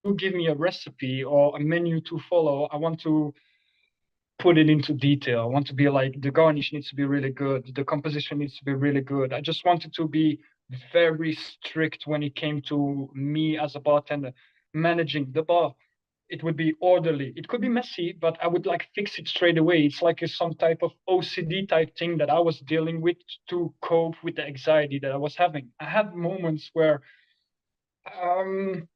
You give me a recipe or a menu to follow, I want to put it into detail. I want to be like the garnish needs to be really good, the composition needs to be really good. I just wanted to be very strict when it came to me as a bartender managing the bar. It would be orderly. It could be messy, but I would like fix it straight away. It's like some type of OCD type thing that I was dealing with to cope with the anxiety that I was having. I had moments where um,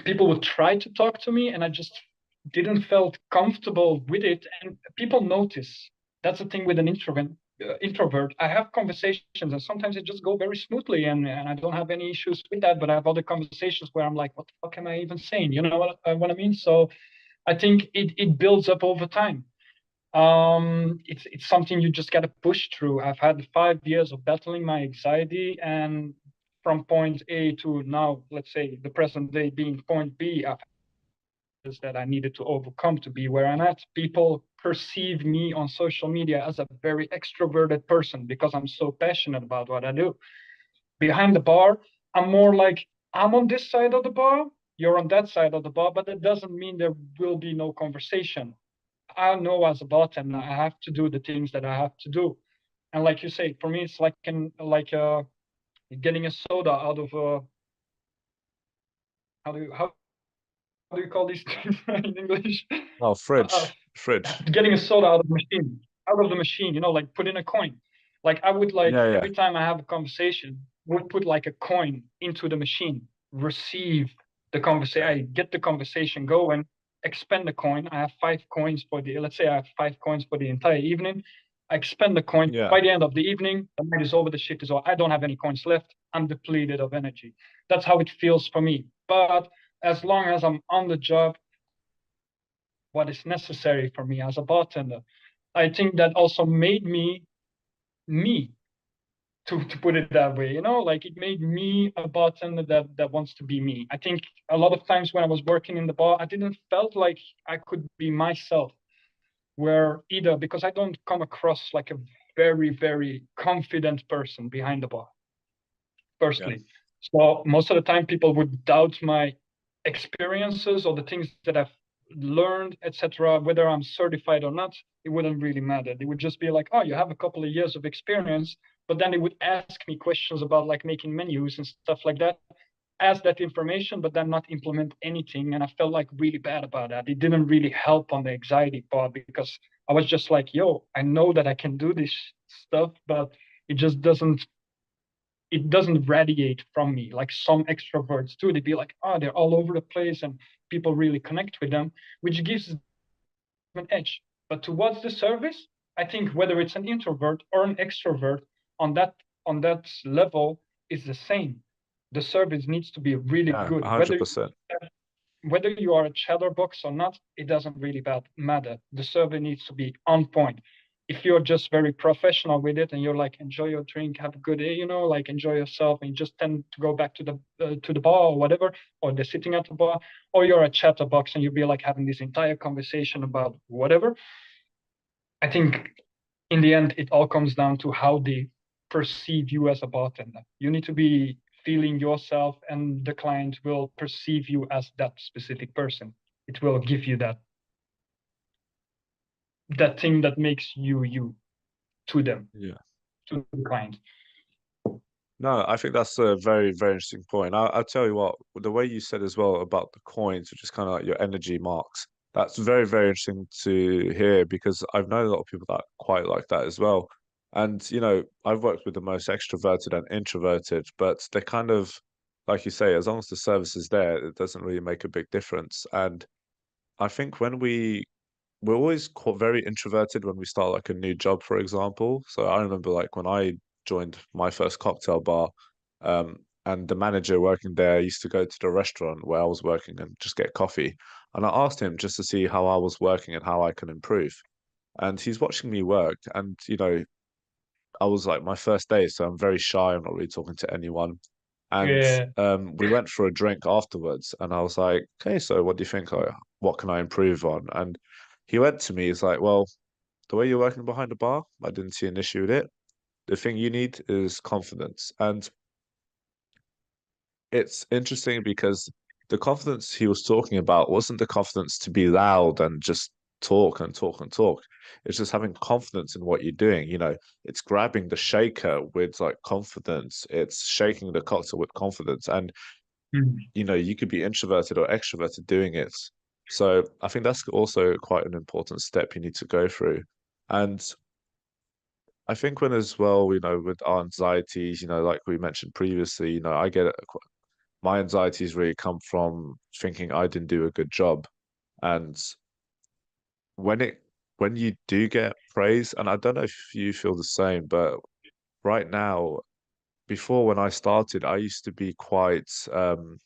people would try to talk to me and I just didn't felt comfortable with it, and people notice. That's the thing with an introvert. I have conversations and sometimes it just go very smoothly, and I don't have any issues with that, but I have other conversations where I'm like, what the fuck am I even saying, what I mean? So I think it builds up over time. It's something you just got to push through. I've had 5 years of battling my anxiety, and from point A to now, let's say the present day being point B, I've had that I needed to overcome to be where I'm at. People perceive me on social media as a very extroverted person because I'm so passionate about what I do. Behind the bar, I'm more like I'm on this side of the bar, you're on that side of the bar, but that doesn't mean there will be no conversation. I know as a bartender, I have to do the things that I have to do. And like you say, for me, it's like getting a soda out of a how do you call these things in English? Oh, Uh, fridge. getting a soda out of the machine, like put in a coin. Like I would like Yeah, yeah, every time I have a conversation, would put like a coin into the machine, receive the conversation, I get the conversation going, expend the coin. I have 5 coins let's say I have 5 coins for the entire evening. I expend the coin. yeah. By the end of the evening, the night is over, the shift is over. I don't have any coins left. I'm depleted of energy. That's how it feels for me. But as long as I'm on the job, what is necessary for me as a bartender. I think that also made me, to put it that way, like it made me a bartender that wants to be me. I think a lot of times when I was working in the bar, I didn't felt like I could be myself, where either because I don't come across like a very, very confident person behind the bar, Yeah. firstly. So most of the time people would doubt my experiences or the things that I've learned, etc. Whether I'm certified or not, it wouldn't really matter. They would just be like, oh, you have a couple of years of experience, but then they would ask me questions about like making menus and stuff like that, ask that information, but then not implement anything. And I felt like really bad about that. It didn't really help on the anxiety part because I was just like, yo, I know that I can do this stuff, but it just doesn't radiate from me like some extroverts do. They'd be like, oh, they're all over the place and people really connect with them, which gives them an edge. But towards the service, I think whether it's an introvert or an extrovert on that level is the same. The service needs to be really Yeah, good. Whether 100%. whether you are a chatterbox or not, it doesn't really matter. The survey needs to be on point. If you're just very professional with it and you're like, enjoy your drink, have a good day, like enjoy yourself, and you just tend to go back to the bar or whatever, or they're sitting at the bar, or you're a chatterbox and you'll be like having this entire conversation about whatever. I think in the end, it all comes down to how they perceive you as a bartender. You need to be feeling yourself, and the client will perceive you as that specific person. It will give you that thing that makes you you to them, Yeah. to the client. No, I think that's a very, very interesting point. I'll tell you what, the way you said as well about the coins, which is kind of like your energy marks, that's very, very interesting to hear because I've known a lot of people that quite like that as well. And, I've worked with the most extroverted and introverted, but they're kind of, like you say, as long as the service is there, it doesn't really make a big difference. And I think we're always quite very introverted when we start like a new job, for example. So I remember like when I joined my first cocktail bar, and the manager working there used to go to the restaurant where I was working and just get coffee. And I asked him just to see how I was working and how I can improve. And he's watching me work. And, I was like my first day, so I'm very shy. I'm not really talking to anyone. And Yeah. we went for a drink afterwards, and I was like, "Okay, so what do you think? What can I improve on?" And he went to me. He's like, "Well, the way you're working behind the bar, I didn't see an issue with it. The thing you need is confidence." And it's interesting because the confidence he was talking about wasn't the confidence to be loud and just talk and talk and talk. It's just having confidence in what you're doing. It's grabbing the shaker with like confidence. It's shaking the cocktail with confidence. And, Mm. you could be introverted or extroverted doing it. So I think that's also quite an important step you need to go through. And I think when as well, with our anxieties, like we mentioned previously, I get my anxieties really come from thinking I didn't do a good job. And when it when you do get praise, and I don't know if you feel the same, but right now, before when I started, I used to be quite I'm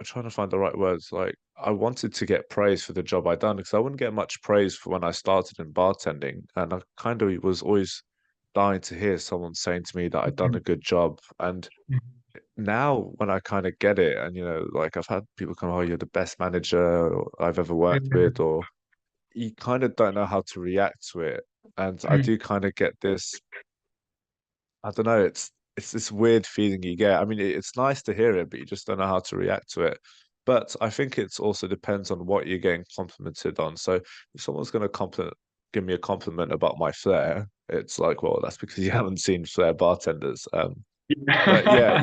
trying to find the right words. Like I wanted to get praise for the job I done because I wouldn't get much praise for when I started in bartending. And I kind of was always dying to hear someone saying to me that I'd done a Mhm. good job. And now when I kind of get it, and like I've had people come, "Oh, you're the best manager I've ever worked with," or you kind of don't know how to react to it. And I Mm. do kind of get this, I don't know, it's this weird feeling you get. I mean, it's nice to hear it, but you just don't know how to react to it. But I think it's also depends on what you're getting complimented on. So if someone's going to give me a compliment about my flair, it's like, well, that's because you haven't seen Flair bartenders. But yeah,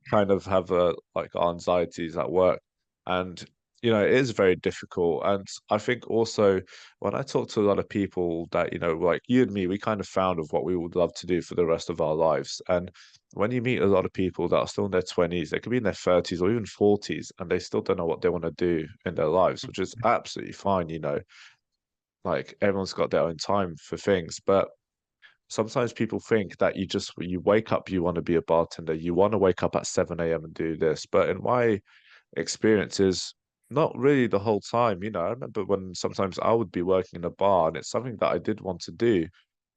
kind of have like anxieties at work, and it is very difficult. And I think also when I talk to a lot of people that like you and me, we kind of found of what we would love to do for the rest of our lives. And when you meet a lot of people that are still in their 20s, they could be in their 30s or even 40s, and they still don't know what they want to do in their lives, which is absolutely fine. Like everyone's got their own time for things, but sometimes people think that you wake up, you want to be a bartender, you want to wake up at 7 a.m. and do this. But in my experiences, not really the whole time. I remember when sometimes I would be working in a bar and it's something that I did want to do,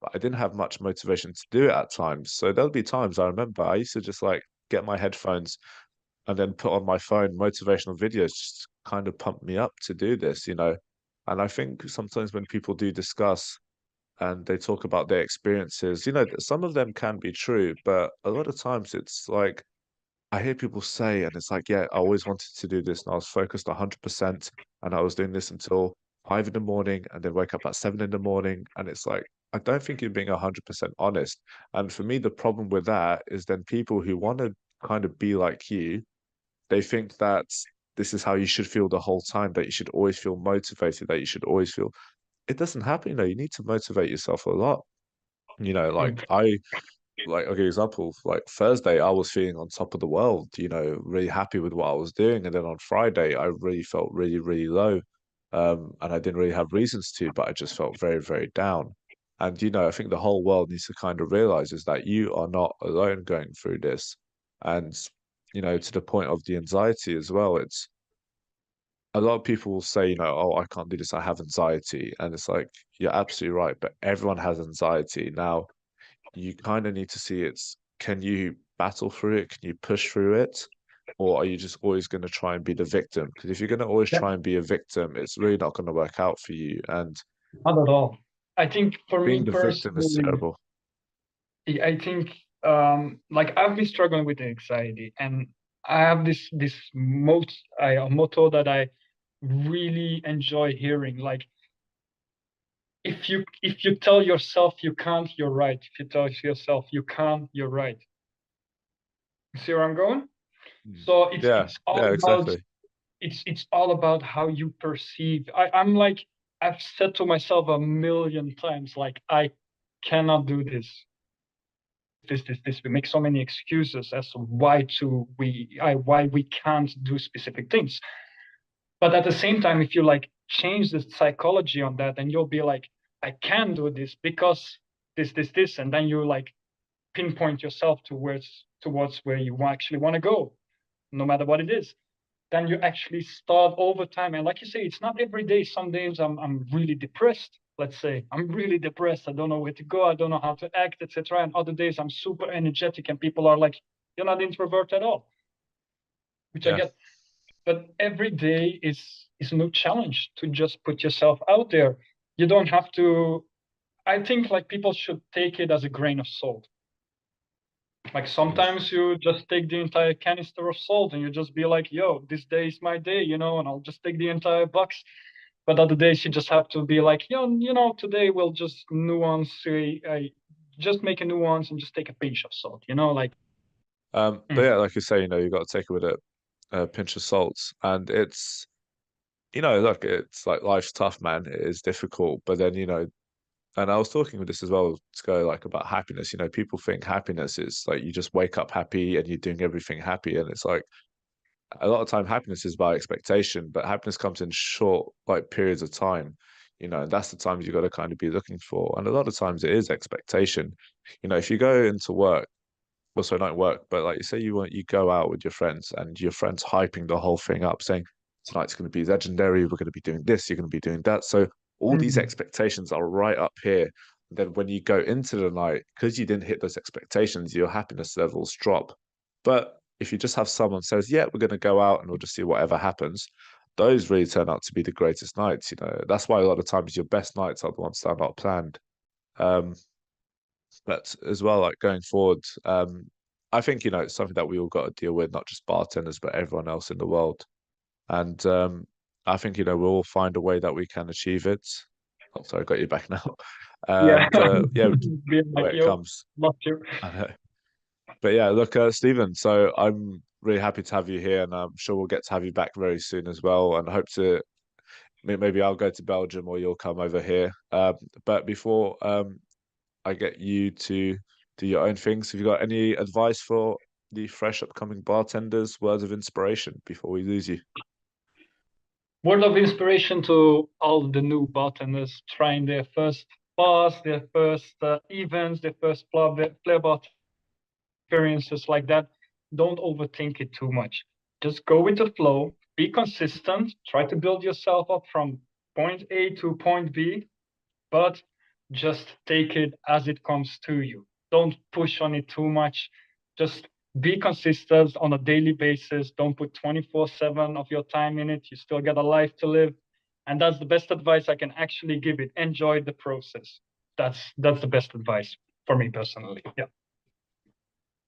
but I didn't have much motivation to do it at times. So there'll be times I remember I used to just like get my headphones and then put on my phone motivational videos just to kind of pump me up to do this. And I think sometimes when people do discuss and they talk about their experiences, some of them can be true, but a lot of times it's like I hear people say, and it's like, yeah, I always wanted to do this, and I was focused 100%, and I was doing this until 5 in the morning, and then wake up at 7 in the morning, and it's like, I don't think you're being 100% honest. And for me, the problem with that is then people who want to kind of be like you, they think that this is how you should feel the whole time, that you should always feel motivated, that you should always feel. It doesn't happen. You need to motivate yourself a lot. Mm. Like okay, example, like Thursday, I was feeling on top of the world, really happy with what I was doing. And then on Friday, I really felt really, really low. And I didn't really have reasons to, but I just felt very, very down. And, I think the whole world needs to kind of realize is that you are not alone going through this. And, to the point of the anxiety as well, it's a lot of people will say, oh, I can't do this, I have anxiety. And it's like, you're absolutely right, but everyone has anxiety. Now, you kind of need to see can you battle through it? Can you push through it? Or are you just always going to try and be the victim? Because if you're going to always Yeah, try and be a victim, it's really not going to work out for you. And not at all. I think for being me the victim is personally, terrible. I think like I've been struggling with anxiety, and I have this a motto that I really enjoy hearing. Like if you tell yourself you can't, you're right. If you tell yourself you can, you're right. You see where I'm going? Mm. So Yeah, yeah, exactly. it's all about how you perceive. I'm like I've said to myself a million times, like I cannot do this. This. We make so many excuses as to why we can't do specific things. But at the same time, if you like change the psychology on that, and you'll be like, I can do this because this, and then you like pinpoint yourself towards where you actually want to go, no matter what it is. Then you actually start over time. And like you say, it's not every day. Some days I'm really depressed. Let's say I'm really depressed. I don't know where to go. I don't know how to act, etc. And other days I'm super energetic, and people are like, "You're not introvert at all," which I Yeah. get. But every day is a new challenge to just put yourself out there. You don't have to. I think like people should take it as a grain of salt. Like Mm. sometimes you just take the entire canister of salt and you just be like, yo, this day is my day, and I'll just take the entire box. But other days you just have to be like, today we'll just just make a nuance and just take a pinch of salt, like, But mm, yeah, like you say, you've got to take it with a pinch of salt. And look, it's like life's tough, man. It is difficult. But then, and I was talking with this as well to go like about happiness. People think happiness is like you just wake up happy and you're doing everything happy. And it's like a lot of time happiness is by expectation, but happiness comes in short like periods of time. And that's the times you got to kind of be looking for. And a lot of times it is expectation. If you go into work, also not work, but like you say you go out with your friends and your friends hyping the whole thing up, saying tonight's going to be legendary, we're going to be doing this, you're going to be doing that. So all these mm, expectations are right up here. Then when you go into the night, because you didn't hit those expectations, your happiness levels drop. But if you just have someone says, yeah, we're going to go out and we'll just see whatever happens, those really turn out to be the greatest nights. That's why a lot of times your best nights are the ones that are not planned. Um, but as well, like going forward, I think, it's something that we all got to deal with, not just bartenders, but everyone else in the world. And I think, we'll all find a way that we can achieve it. Oh, sorry, I got you back now. yeah, And yeah, being the like, way it yo, comes. love you. I know. But yeah, look, Stephen, so I'm really happy to have you here, and I'm sure we'll get to have you back very soon as well. And hope to maybe I'll go to Belgium or you'll come over here. But before I get you to do your own things. Have you got any advice for the fresh upcoming bartenders? Words of inspiration before we lose you. Word of inspiration to all the new bartenders trying their first bars, their first events, their first club, their Flair bar experiences like that. Don't overthink it too much. Just go with the flow. be consistent, try to build yourself up from point A to point B, but just take it as it comes to you. Don't push on it too much. Just be consistent on a daily basis. Don't put 24/7 of your time in it. You still got a life to live. And that's the best advice I can actually give it. Enjoy the process. That's the best advice for me personally. Yeah.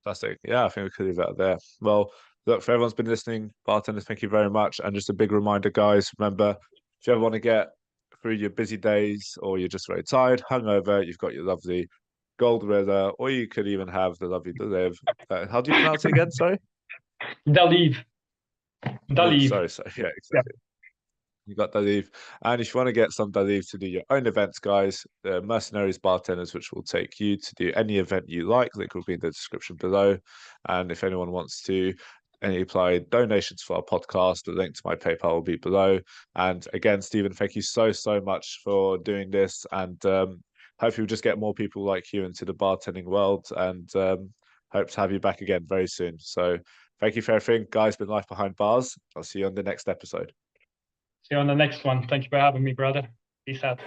Fantastic. Yeah, I think we could leave that there. Well, look, for everyone's been listening, bartenders, thank you very much. And just a big reminder, guys, remember, if you ever want to get through your busy days or you're just very tired, hungover, you've got your lovely gold weather, or you could even have the lovely Deliv. How do you pronounce it again? Sorry? Daliv. Sorry. Yeah, Yeah. exactly. You got Daliv. And if you want to get some Daliv to do your own events, guys, the Mercenaries Bartenders, which will take you to do any event you like, link will be in the description below. And if anyone wants to any apply donations for our podcast, the link to my PayPal will be below. And again, Stephen, thank you so much for doing this. And hopefully we'll just get more people like you into the bartending world, and hope to have you back again very soon. So thank you for everything. Guys, been Life Behind Bars. I'll see you on the next episode. See you on the next one. Thank you for having me, brother. Peace out.